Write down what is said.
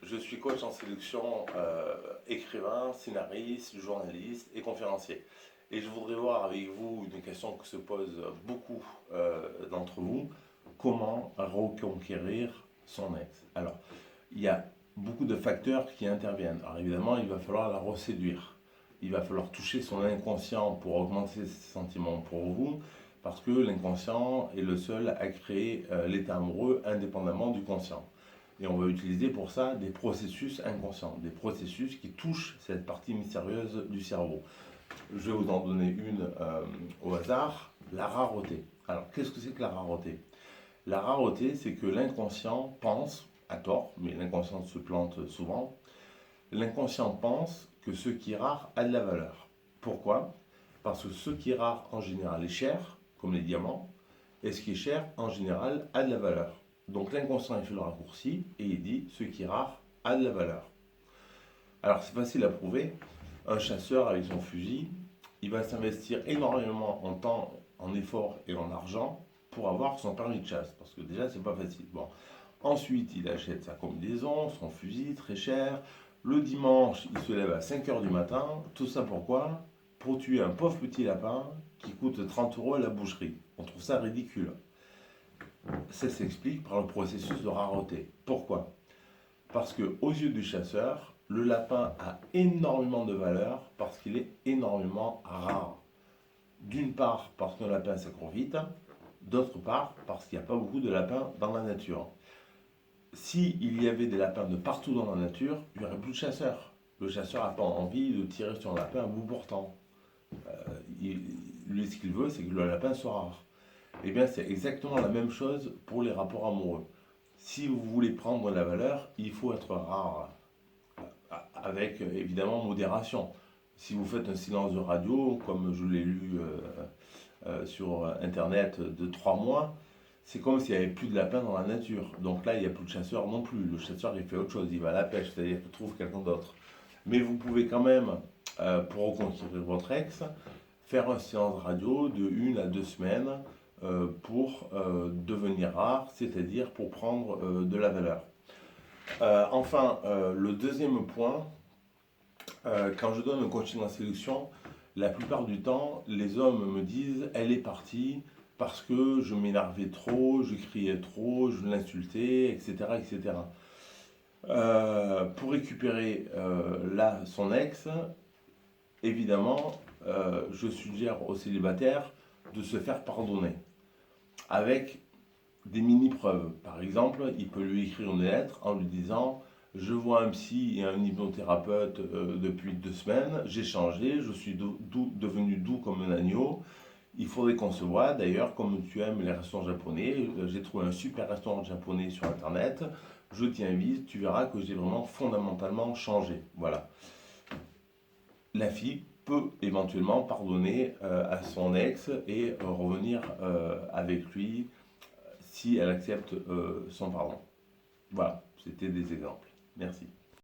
Je suis coach en séduction, écrivain, scénariste, journaliste et conférencier. Et je voudrais voir avec vous une question que se posent beaucoup d'entre vous, comment reconquérir son ex? Alors, il y a beaucoup de facteurs qui interviennent. Alors évidemment, il va falloir la reséduire. Il va falloir toucher son inconscient pour augmenter ses sentiments pour vous, parce que l'inconscient est le seul à créer l'état amoureux indépendamment du conscient. Et on va utiliser pour ça des processus inconscients, des processus qui touchent cette partie mystérieuse du cerveau. Je vais vous en donner une au hasard, la rareté. Alors, qu'est-ce que c'est que la rareté? La rareté, c'est que l'inconscient pense, à tort, mais l'inconscient se plante souvent, l'inconscient pense que ce qui est rare a de la valeur. Pourquoi? Parce que ce qui est rare en général est cher, comme les diamants, et ce qui est cher en général a de la valeur. Donc l'inconscient il fait le raccourci et il dit ce qui est rare a de la valeur. Alors c'est facile à prouver. Un chasseur avec son fusil, il va s'investir énormément en temps, en effort et en argent pour avoir son permis de chasse. Parce que déjà c'est pas facile. Bon. Ensuite il achète sa combinaison, son fusil très cher. Le dimanche il se lève à 5 heures du matin. Tout ça pourquoi? Pour tuer un pauvre petit lapin qui coûte 30 euros à la boucherie. On trouve ça ridicule. Ça s'explique par le processus de rareté. Pourquoi? Parce que aux yeux du chasseur, le lapin a énormément de valeur parce qu'il est énormément rare. D'une part parce qu'un lapin s'accroît vite, d'autre part parce qu'il n'y a pas beaucoup de lapins dans la nature. S'il y avait des lapins de partout dans la nature, il n'y aurait plus de chasseurs. Le chasseur n'a pas envie de tirer sur un lapin à bout portant. Lui, ce qu'il veut, c'est que le lapin soit rare. Eh bien, c'est exactement la même chose pour les rapports amoureux. Si vous voulez prendre la valeur, il faut être rare, avec évidemment modération. Si vous faites un silence de radio, comme je l'ai lu sur Internet de 3 mois, c'est comme s'il n'y avait plus de lapins dans la nature. Donc là, il n'y a plus de chasseurs non plus. Le chasseur, il fait autre chose, il va à la pêche, c'est-à-dire qu'il trouve quelqu'un d'autre. Mais vous pouvez quand même, pour reconquérir votre ex, faire un silence radio de 1 à 2 semaines pour devenir rare, c'est-à-dire pour prendre de la valeur. Enfin, le deuxième point, quand je donne un coaching en séduction, la plupart du temps, les hommes me disent elle est partie parce que je m'énervais trop, je criais trop, je l'insultais, etc. etc. Pour récupérer là son ex, évidemment, je suggère aux célibataires de se faire pardonner avec des mini-preuves. Par exemple, il peut lui écrire une lettre en lui disant je vois un psy et un hypnothérapeute depuis 2 semaines, j'ai changé, je suis devenu doux comme un agneau. Il faudrait qu'on se voit, d'ailleurs, comme tu aimes les restaurants japonais, j'ai trouvé un super restaurant japonais sur internet, je t'y invite, tu verras que j'ai vraiment fondamentalement changé. Voilà. La fille peut éventuellement pardonner à son ex et revenir avec lui si elle accepte son pardon. Voilà, c'était des exemples. Merci.